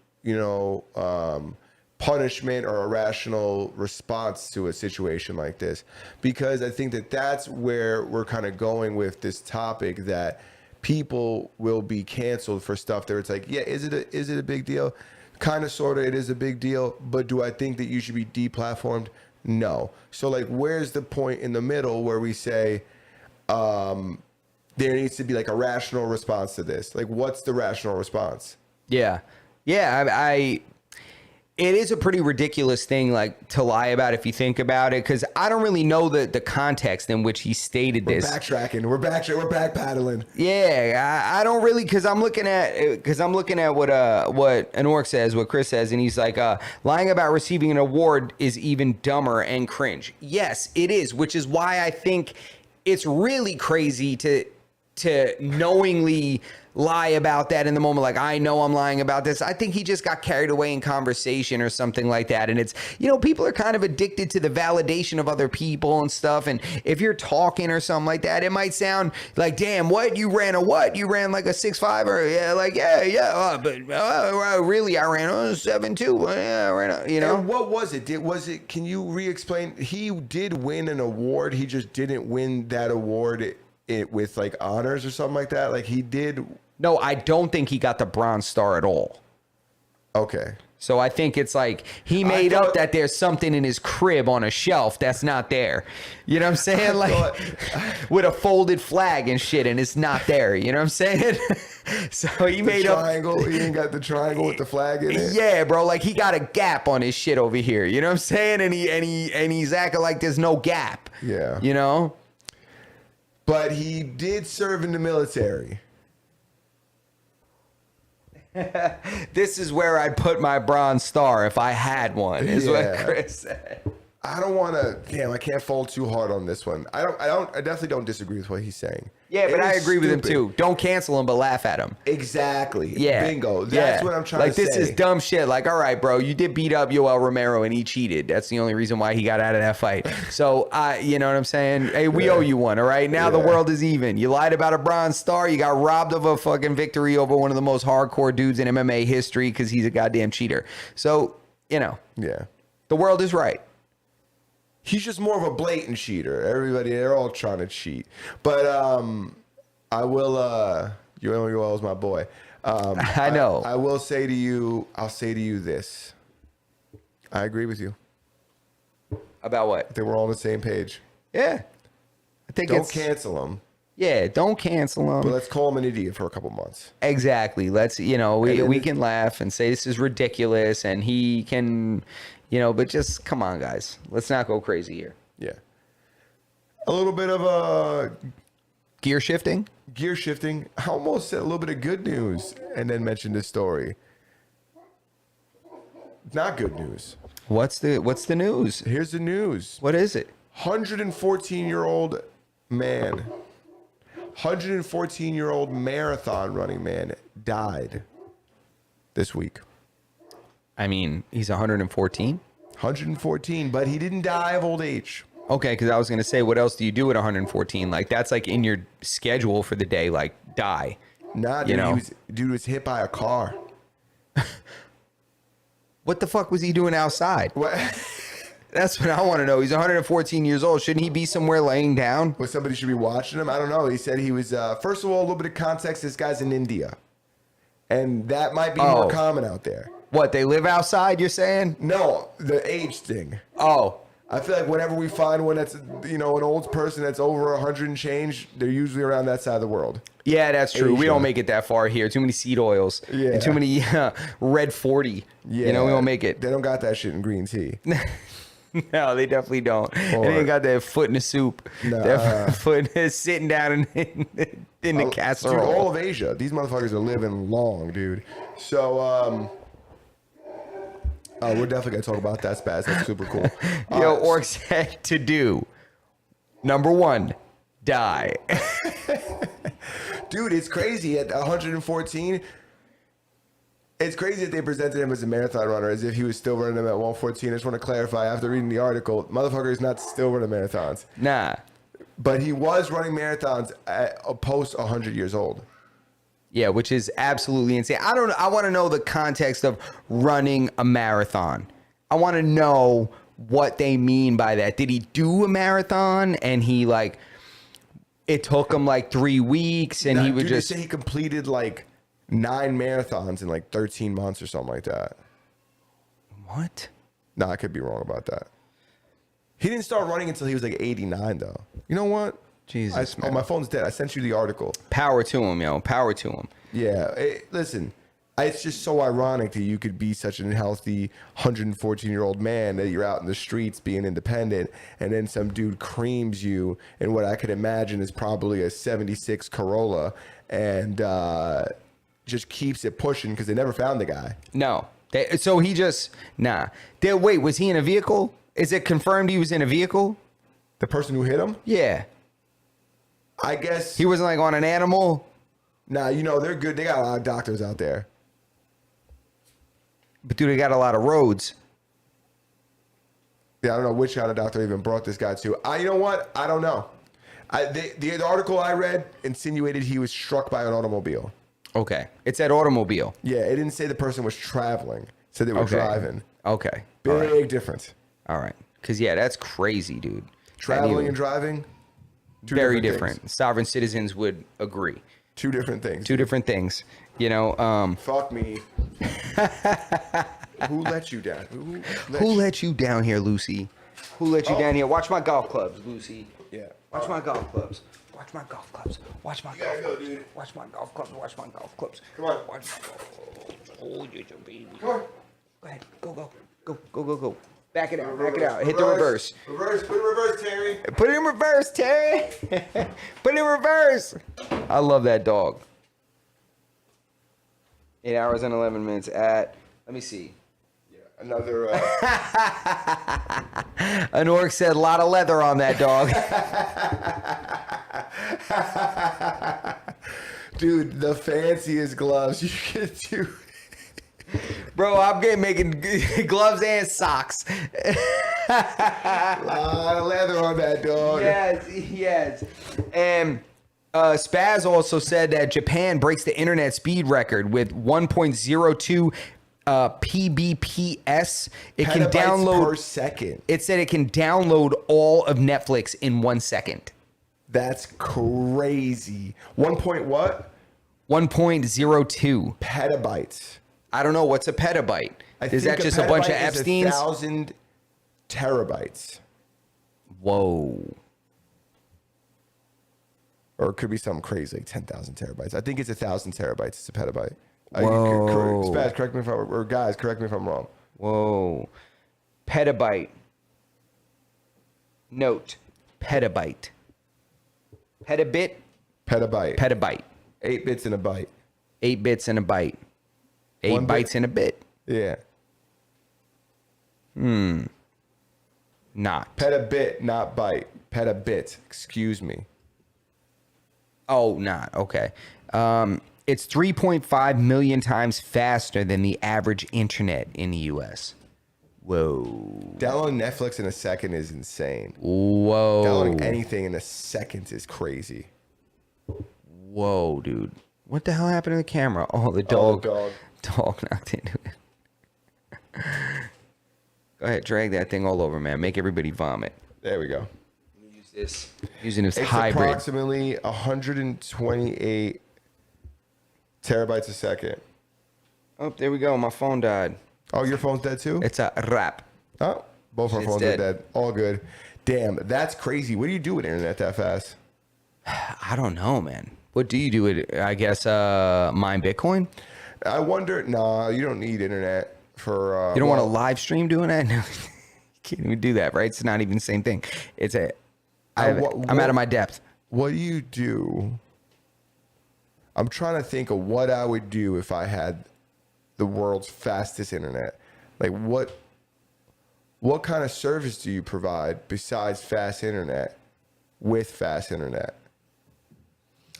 punishment or a rational response to a situation like this? Because I think that that's where we're kind of going with this topic, that people will be canceled for stuff that it's like, yeah, is it a big deal? Kind of, sort of, it is a big deal. But do I think that you should be deplatformed? No. So like, where's the point in the middle where we say, there needs to be like a rational response to this? Like, what's the rational response? Yeah. It is a pretty ridiculous thing, like, to lie about if you think about it, because I don't really know the context in which he stated this. We're backpedaling. Yeah, I don't really, because I'm looking at what Anork says, what Chris says, and he's like, lying about receiving an award is even dumber and cringe. Yes, it is, which is why I think it's really crazy to knowingly lie about that in the moment. Like, I know I'm lying about this. I think he just got carried away in conversation or something like that. And it's, people are kind of addicted to the validation of other people and stuff. And if you're talking or something like that, it might sound like, damn, what? You ran a what? You ran like a 6'5" or really, I ran a 7'2". Yeah, I ran a, And what was it? Can you re-explain? He did win an award. He just didn't win that award with like honors or something like that. Like he did. No, I don't think he got the Bronze Star at all. Okay. So I think it's like he made up that there's something in his crib on a shelf that's not there. You know what I'm saying? Like with a folded flag and shit, and it's not there. You know what I'm saying? So he made up triangle. He ain't got the triangle with the flag in it. Yeah, bro. Like he got a gap on his shit over here. You know what I'm saying? And he's acting like there's no gap. Yeah. You know? But he did serve in the military. This is where I'd put my Bronze Star if I had one, is what Chris said. I don't want to. Damn, I can't fold too hard on this one. I definitely don't disagree with what he's saying. Yeah, but I agree with him stupid. too. Don't cancel him, but laugh at him. Exactly. Yeah. Bingo. That's what I'm trying to say. Like, this is dumb shit. Like, all right, bro, you did beat up Yoel Romero and he cheated. That's the only reason why he got out of that fight. So, you know what I'm saying? Hey, we owe you one, all right? Now the world is even. You lied about a Bronze Star. You got robbed of a fucking victory over one of the most hardcore dudes in MMA history because he's a goddamn cheater. So, you know. Yeah. The world is right. He's just more of a blatant cheater. Everybody, they're all trying to cheat. But I will. Yoel is my boy. I know. I will say to you. I'll say to you this. I agree with you. About what? I think we're all on the same page. Yeah. I think Don't cancel him. Yeah, don't cancel him. But let's call him an idiot for a couple months. Exactly. Let's, we can laugh and say this is ridiculous and he can, but just come on, guys. Let's not go crazy here. Yeah. A little bit of Gear shifting? Gear shifting. I almost said a little bit of good news and then mentioned this story. Not good news. What's the news? Here's the news. What is it? 114-year-old man. 114-year-old marathon running man died this week. I mean, he's 114? 114, but he didn't die of old age. Okay, because I was going to say, what else do you do at 114? Like, that's like in your schedule for the day, like, die. Nah, dude, dude was hit by a car. What the fuck was he doing outside? What? That's what I want to know. He's 114 years old. Shouldn't he be somewhere laying down? Well, somebody should be watching him. I don't know. He said he was, first of all, a little bit of context. This guy's in India. And that might be more common out there. What, they live outside, you're saying? No, the age thing. Oh. I feel like whenever we find one that's, an old person that's over 100 and change, they're usually around that side of the world. Yeah, that's true. Asia. We don't make it that far here. Too many seed oils. Yeah. And too many red 40. Yeah. We don't make it. They don't got that shit in green tea. No, they definitely don't. They ain't got that foot in the soup. Nah. That foot is sitting down in the casserole. Dude, all of Asia. These motherfuckers are living long, dude. So, we're definitely going to talk about that spaz. That's super cool. Yo, Orc said to do. Number 1, die. Dude, it's crazy. At 114, it's crazy that they presented him as a marathon runner as if he was still running them at 114. I just want to clarify, after reading the article, motherfucker is not still running marathons. Nah. But he was running marathons at post 100 years old. Yeah, which is absolutely insane. I want to know the context of running a marathon. I want to know what they mean by that. Did he do a marathon and he it took him 3 weeks and he would just say he completed 9 marathons in 13 months or something like that. What? Nah, I could be wrong about that. He didn't start running until he was 89 though. You know what? Jesus, man. Oh, my phone's dead. I sent you the article. Power to him, yo. Power to him. Yeah. Listen, it's just so ironic that you could be such an healthy 114-year-old man that you're out in the streets being independent, and then some dude creams you in what I could imagine is probably a 76 Corolla, and just keeps it pushing because they never found the guy. No. So he just... Nah. Wait, was he in a vehicle? Is it confirmed he was in a vehicle? The person who hit him? Yeah. I guess... He wasn't on an animal? Nah, they're good. They got a lot of doctors out there. But dude, they got a lot of roads. Yeah, I don't know which kind of doctor even brought this guy to. You know what? I don't know. The article I read insinuated he was struck by an automobile. Okay. It's that automobile. Yeah, it didn't say the person was traveling. It said they were driving. Okay. Big difference. All right. Because, yeah, that's crazy, dude. Traveling and driving? Very different. Sovereign citizens would agree. 2 different things. 2 different things. Fuck me. Who let you down? Who let you down here, Lucy? Who let you Oh. down here? Watch my golf clubs, Lucy. Yeah. Watch my golf clubs. Watch my golf clubs. Watch my golf gotta go, clubs. dude. Watch my golf clubs. Watch my golf clubs. Come on. Watch my golf. Oh, you're a baby. Come on. Go ahead. Go. Back it out. Back it out. Hit the reverse. Reverse. Put it in reverse, Terry. Put it in reverse, Terry. Put it in reverse. I love that dog. 8 hours and 11 minutes at, let me see. Yeah. Another. An orc said a lot of leather on that dog. Dude, the fanciest gloves you can do. Bro, I'm making gloves and socks. A lot of leather on that dog. Yes. And Spaz also said that Japan breaks the internet speed record with 1.02 PBPS. It can Petabytes download per second. It said it can download all of Netflix in 1 second. That's crazy. 1 point what? 1.02. Petabytes. I don't know what's a petabyte. Is that just a bunch of petabyte is Epstein's? 1,000 terabytes. Whoa. Or it could be something crazy like 10,000 terabytes. I think it's 1,000 terabytes. It's a petabyte. Whoa. Spaz, correct me if I'm, or guys, correct me if I'm wrong. Whoa. Petabyte. Note. Petabyte. Petabit. Petabyte. Petabyte. 8 bits in a byte. 8 bits in a byte. 8 1 bit. bytes in a bit. Yeah. Not. Petabit, not byte. Petabit. Excuse me. Oh, not. Okay. It's 3.5 million times faster than the average internet in the U.S. Whoa. Downloading Netflix in a second is insane. Whoa. Downloading anything in a second is crazy. Whoa, dude. What the hell happened to the camera? Oh, the dog. Oh, Dog knocked into it. Go ahead, drag that thing all over, man. Make everybody vomit. There we go. Use this. Using this It's hybrid. approximately 128 terabytes a second. Oh, there we go. My phone died. Oh, your phone's dead too? It's a wrap. Oh, both our It's phones dead. are dead. All good. Damn, that's crazy. What do you do with internet that fast? I don't know, man. What do you do with it? I guess mine Bitcoin? I wonder. Nah, you don't need internet for. You don't want to live stream doing that? No. You can't even do that, right? It's not even the same thing. It's a. I'm out of my depth. What do you do? I'm trying to think of what I would do if I had the world's fastest internet. Like what kind of service do you provide besides fast internet with fast internet?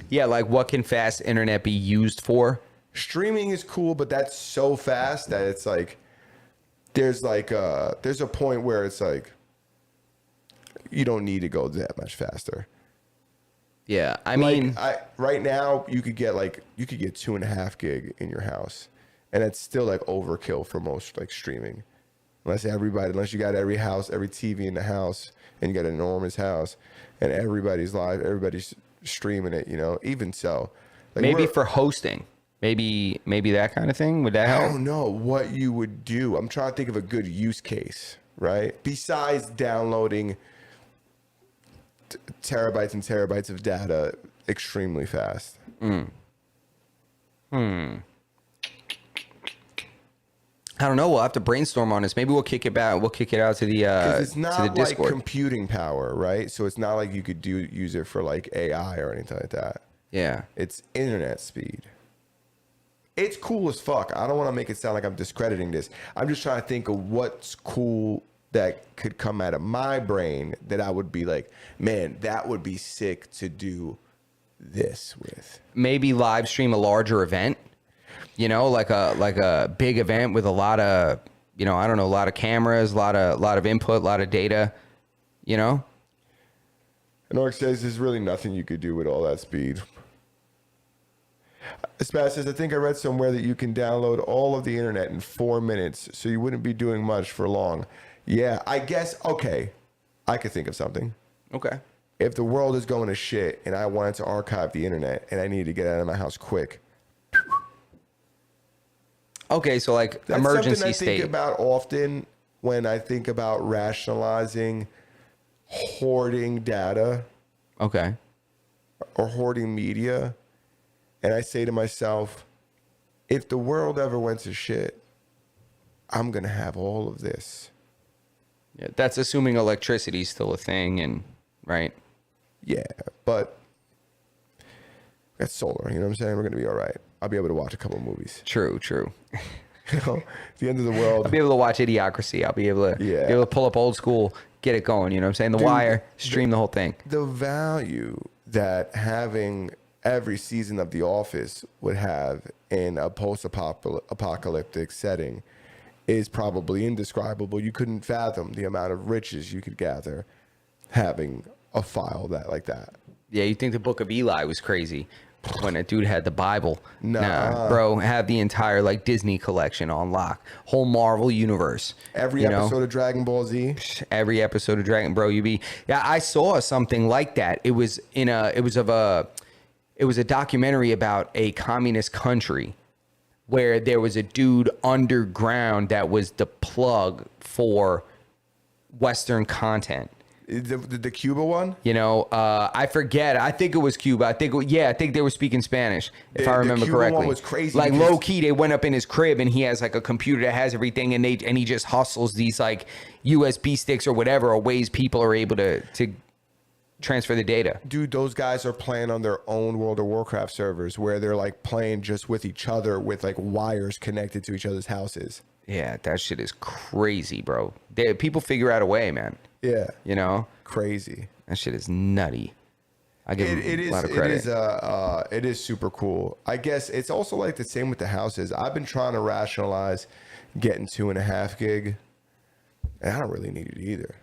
Yeah, like what can fast internet be used for? Streaming is cool, but that's so fast that it's like there's a point where it's like you don't need to go that much faster. Yeah, I mean, right now you could get 2.5 gig in your house, and it's still like overkill for most like streaming, unless you got every house, every TV in the house, and you got an enormous house, and everybody's live, everybody's streaming it. Even so, like maybe for hosting, maybe that kind of thing. Would that I help? don't know what you would do. I'm trying to think of a good use case, right? Besides downloading terabytes and terabytes of data extremely fast. I don't know. We'll have to brainstorm on this. Maybe we'll kick it out. We'll kick it out to the It's to the not like Discord. computing power, right? So it's not like you could use it for like AI or anything like that. Yeah. It's internet speed. It's cool as fuck. I don't want to make it sound like I'm discrediting this. I'm just trying to think of what's cool that could come out of my brain that I would be like, man, that would be sick to do this with. Maybe live stream a larger event. Like a big event with a lot of, I don't know, a lot of cameras, a lot of input, a lot of data, And Orc says there's really nothing you could do with all that speed. Spaz says, I think I read somewhere that you can download all of the internet in 4 minutes, so you wouldn't be doing much for long. Yeah, I guess, okay, I could think of something. Okay. If the world is going to shit and I wanted to archive the internet and I needed to get out of my house quick, Okay, so like That's emergency something I state. think about often when I think about rationalizing hoarding data Okay. or hoarding media. And I say to myself, if the world ever went to shit, I'm going to have all of this. Yeah, that's assuming electricity is still a thing, and right. Yeah, but that's solar. You know what I'm saying? We're going to be all right. I'll be able to watch a couple movies. True. You know, at the end of the world. I'll be able to watch Idiocracy. I'll be able to Yeah. be able to pull up Old School, get it going. You know what I'm saying? The Dude, Wire, stream the whole thing. The value that having every season of The Office would have in a post-apocalyptic setting is probably indescribable. You couldn't fathom the amount of riches you could gather having a file that like that. Yeah, you think the Book of Eli was crazy when a dude had the Bible? Nah. Bro, have the entire like Disney collection on lock, whole Marvel universe. Every you know? episode of Dragon Ball Z. Every episode of Dragon, bro. Yeah, I saw something like that. It was a documentary about a communist country where there was a dude underground that was the plug for Western content. The Cuba one? You know, I forget. I think it was Cuba. I think they were speaking Spanish, if I remember the Cuba correctly. one was crazy Like because- low key, they went up in his crib and he has like a computer that has everything, and he just hustles these like USB sticks or whatever, or ways people are able to transfer the data. Dude, those guys are playing on their own World of Warcraft servers where they're like playing just with each other with like wires connected to each other's houses. Yeah, that shit is crazy, bro. People figure out a way, man. Yeah. You know, Crazy. that shit is nutty. I give him a lot of credit. It is super cool. I guess it's also like the same with the houses. I've been trying to rationalize getting 2.5 gig, and I don't really need it either.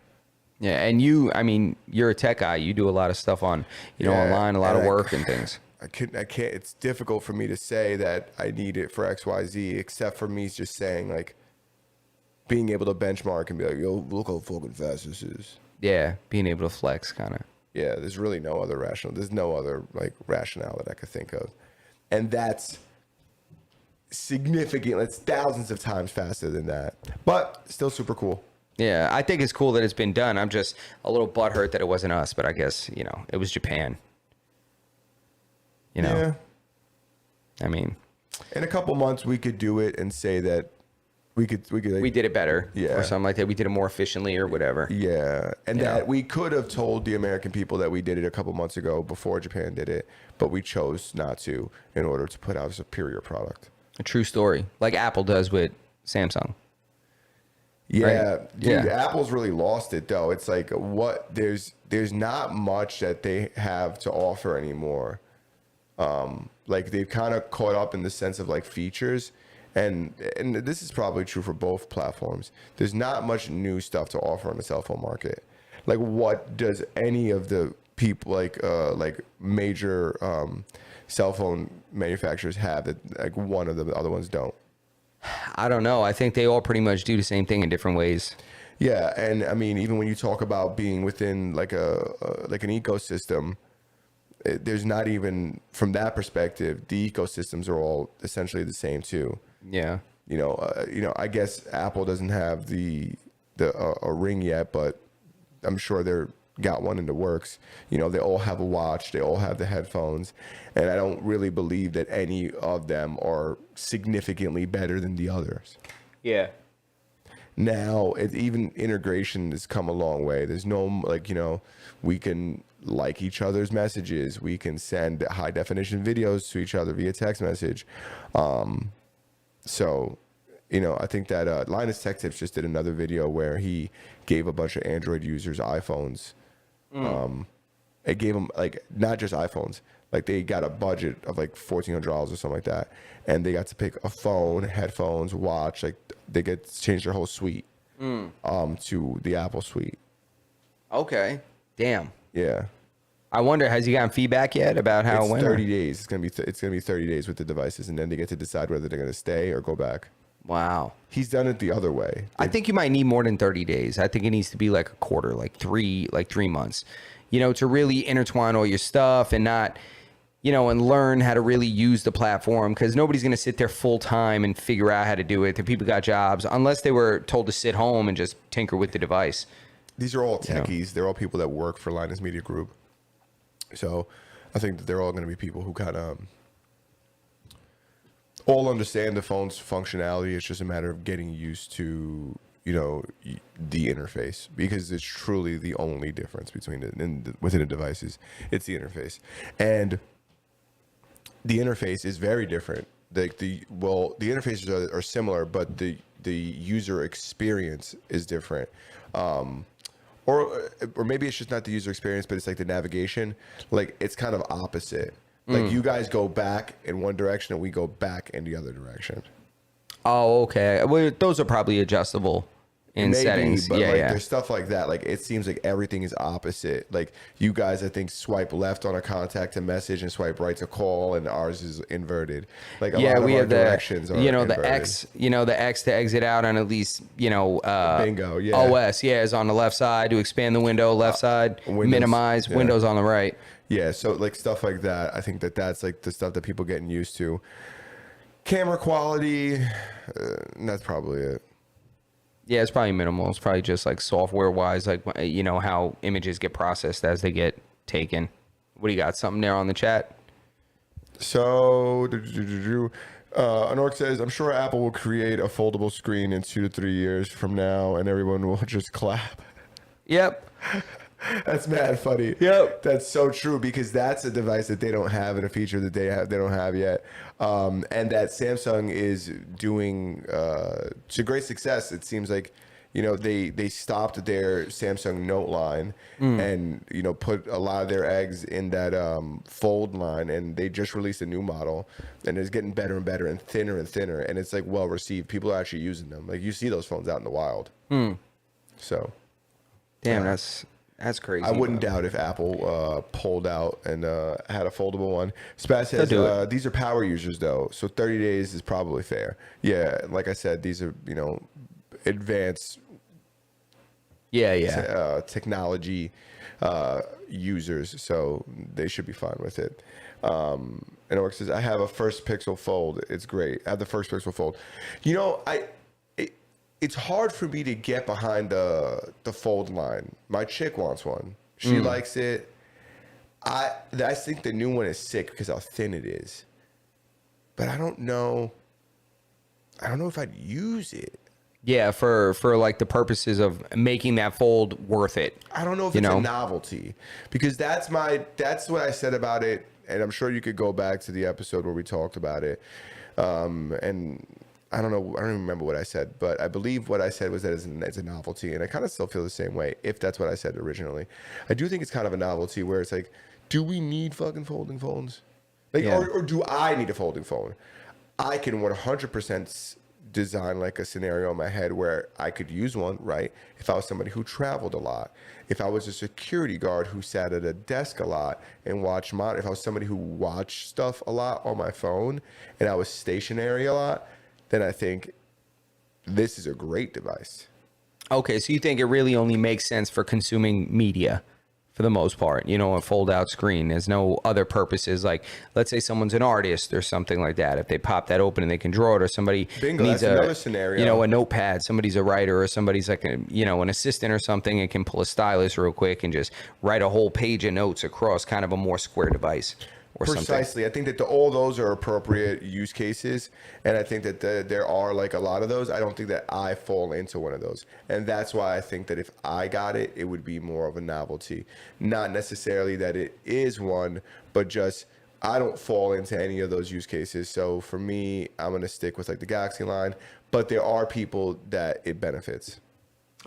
Yeah, and you're a tech guy. You do a lot of stuff on, Yeah, online, a lot of and work and things. I can't. It's difficult for me to say that I need it for XYZ, except for me just saying like being able to benchmark and be like, yo, look how fucking fast this is. Yeah, being able to flex, kind of. Yeah, there's really no other rational. There's no other like rationale that I could think of, and that's significant. It's thousands of times faster than that, but still super cool. Yeah, I think it's cool that it's been done. I'm just a little butthurt that it wasn't us, but I guess it was Japan. Yeah, I mean, in a couple months we could do it and say that we could. Like, we did it better, Yeah. or something like that. We did it more efficiently, or whatever. Yeah, and Yeah. that we could have told the American people that we did it a couple months ago before Japan did it, but we chose not to in order to put out a superior product. A true story, like Apple does with Samsung. Yeah, Right? dude, Yeah. Apple's really lost it though. It's like there's not much that they have to offer anymore. Like they've kind of caught up in the sense of like features, and this is probably true for both platforms. There's not much new stuff to offer on the cell phone market. Like what does any of the people like major cell phone manufacturers have that like one of the other ones don't? I don't know. I think they all pretty much do the same thing in different ways. Yeah, and I mean, even when you talk about being within like like an ecosystem, there's not even from that perspective. The ecosystems are all essentially the same too. Yeah. I guess Apple doesn't have the a ring yet, but I'm sure they're got one in the works. They all have a watch, they all have the headphones, and I don't really believe that any of them are significantly better than the others. Yeah. Now, even integration has come a long way. There's no we can like each other's messages, we can send high definition videos to each other via text message. So, I think that Linus Tech Tips just did another video where he gave a bunch of Android users iPhones. It gave them like not just iPhones, like they got a budget of like $1,400 or something like that, and they got to pick a phone, headphones, watch. Like they get to change their whole suite to the Apple suite. Okay. Damn. Yeah. I wonder, has he gotten feedback yet about how It's it went? 30 days. It's gonna be 30 days with the devices, and then they get to decide whether they're gonna stay or go back. Wow. He's done it the other way. I think you might need more than 30 days. I think it needs to be like a quarter, like 3 months, to really intertwine all your stuff and not, and learn how to really use the platform, because nobody's going to sit there full time and figure out how to do it. The people got jobs unless they were told to sit home and just tinker with the device. These are all techies. They're all people that work for Linus Media Group. So I think that they're all going to be people who kind of all understand the phone's functionality. It's just a matter of getting used to, the interface, because it's truly the only difference between within the devices. It's the interface. And the interface is very different. The interfaces are similar, but the user experience is different. Or maybe it's just not the user experience, but it's like the navigation. Like, it's kind of opposite. Like, you guys go back in one direction and we go back in the other direction. Oh, okay. Well, those are probably adjustable in settings. But there's stuff like that. Like, it seems like everything is opposite. Like, you guys, I think, swipe left on a contact and message and swipe right to call, and ours is inverted. Like, a lot of we our have directions are the inverted. X, the X to exit out on at least, Bingo, yeah. OS, is on the left side. To expand the window, left side, Windows, minimize, Windows on the right. Yeah, so like stuff like that. I think that's like the stuff that people getting used to. Camera quality, that's probably it. Yeah, it's probably minimal. It's probably just like software wise, like, how images get processed as they get taken. What do you got? Something there on the chat? So, Anork says, I'm sure Apple will create a foldable screen in 2 to 3 years from now, and everyone will just clap. Yep. That's mad funny. Yep. That's so true, because that's a device that they don't have and a feature that they don't have yet. And that Samsung is doing to great success. It seems like, they stopped their Samsung Note line and, put a lot of their eggs in that Fold line, and they just released a new model, and it's getting better and better and thinner, and it's like well received. People are actually using them. Like, you see those phones out in the wild. So, damn, that's crazy. I wouldn't doubt if Apple pulled out and had a foldable one. Spaz says, these are power users, though, so 30 days is probably fair. Yeah, like I said, these are, advanced technology users, so they should be fine with it. And Orc says, I have a first Pixel Fold. It's great. I have the first Pixel Fold. It's hard for me to get behind the Fold line. My chick wants one. She likes it. I think the new one is sick because how thin it is. But I don't know if I'd use it. Yeah, for like the purposes of making that Fold worth it. I don't know if it's a novelty, because that's what I said about it, and I'm sure you could go back to the episode where we talked about it. And I don't know. I don't even remember what I said, but I believe what I said was that it's a novelty, and I kind of still feel the same way, if that's what I said originally. I do think it's kind of a novelty where it's like, do we need fucking folding phones? Like, or do I need a folding phone? I can 100% design like a scenario in my head where I could use one, right? If I was somebody who traveled a lot, if I was a security guard who sat at a desk a lot and watched if I was somebody who watched stuff a lot on my phone and I was stationary a lot, then I think this is a great device. Okay, so you think it really only makes sense for consuming media for the most part, a fold-out screen. There's no other purposes. Like, let's say someone's an artist or something like that. If they pop that open and they can draw it, or somebody needs another scenario. A notepad. Somebody's a writer, or somebody's like an assistant or something, and can pull a stylus real quick and just write a whole page of notes across kind of a more square device. Precisely. I think that all those are appropriate use cases, and I think that there are like a lot of those. I don't think that I fall into one of those, and that's why I think that if I got it, it would be more of a novelty. Not necessarily that it is one, but just I don't fall into any of those use cases. So for me, I'm going to stick with like the Galaxy line, but there are people that it benefits.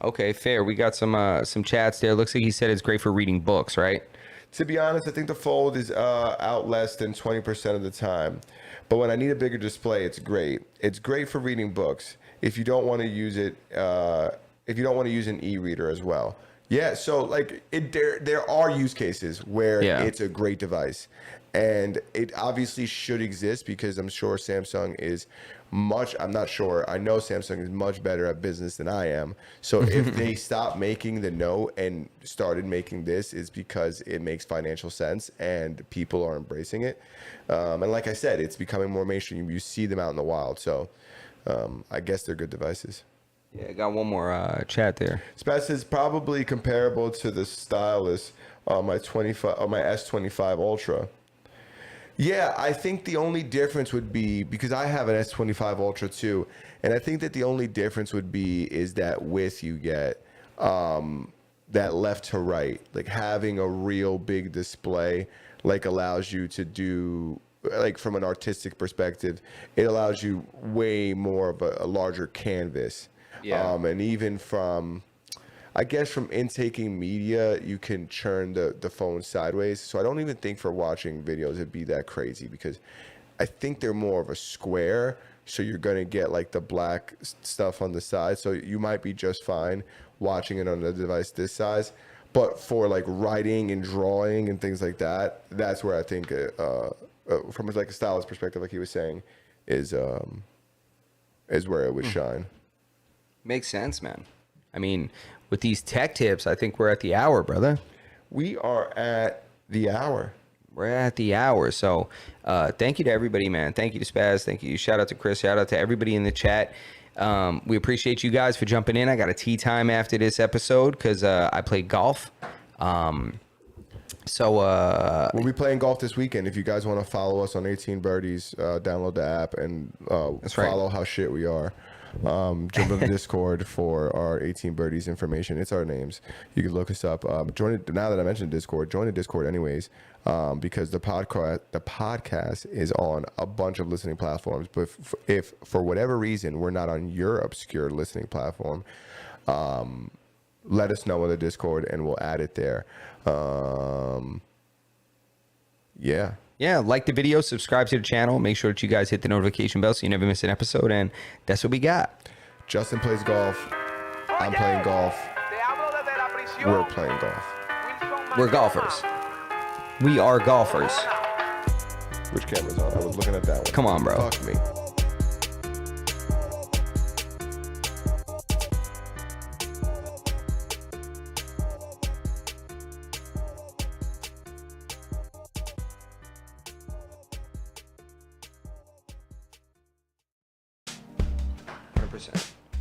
Okay, fair. We got some chats there. Looks like he said it's great for reading books, right? To be honest, I think the Fold is out less than 20% of the time. But when I need a bigger display, it's great. It's great for reading books. If you don't want to use it, if you don't want to use an e-reader as well, Yeah, so like there are use cases where Yeah. it's a great device, and it obviously should exist because I'm sure Samsung is much. I'm not sure. I know Samsung is much better at business than I am. So if they stop making the Note and started making this, is because it makes financial sense and people are embracing it. And like I said, it's becoming more mainstream. You see them out in the wild. So I guess they're good devices. Yeah, I got one more chat there. Spaz is probably comparable to the stylus on my S25 Ultra. Yeah, I think the only difference would be because I have an S25 Ultra too, and I think that the only difference would be is that width you get, that left to right, like having a real big display, like allows you to do. Like from an artistic perspective, it allows you way more of a larger canvas. Yeah. And even from, I guess from intaking media, you can churn the phone sideways. So I don't even think for watching videos it'd be that crazy because I think they're more of a square. So you're going to get like the black stuff on the side. So you might be just fine watching it on a device this size. But for like writing and drawing and things like that, that's where I think from like a stylist perspective, like he was saying, is where it would shine. Makes sense, man. I mean, with these tech tips, I think we're at the hour, brother. We are at the hour. We're at the hour. So thank you to everybody, man. Thank you to Spaz. Thank you. Shout out to Chris. Shout out to everybody in the chat. We appreciate you guys for jumping in. I got a tea time after this episode because I played golf. So We'll be playing golf this weekend. If you guys want to follow us on 18 Birdies, download the app and follow how shit we are. Jump on the Discord for our 18 Birdies information. It's our names. You can look us up. Join it now that I mentioned Discord. Join the Discord anyways, because the podcast is on a bunch of listening platforms. But if for whatever reason we're not on your obscure listening platform, let us know on the Discord and we'll add it there. yeah, like the video, subscribe to the channel. Make sure that you guys hit the notification bell so you never miss an episode. And that's what we got. Justin plays golf. I'm playing golf. We're playing golf. We're golfers. We are golfers. Which camera's on? I was looking at that one. Come on, bro. Fuck me.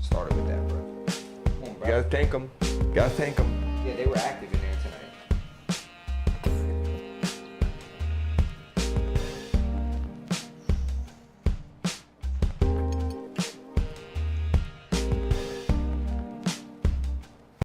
Started with that, bro. Come on, You bro. gotta thank them. Yeah, they were active.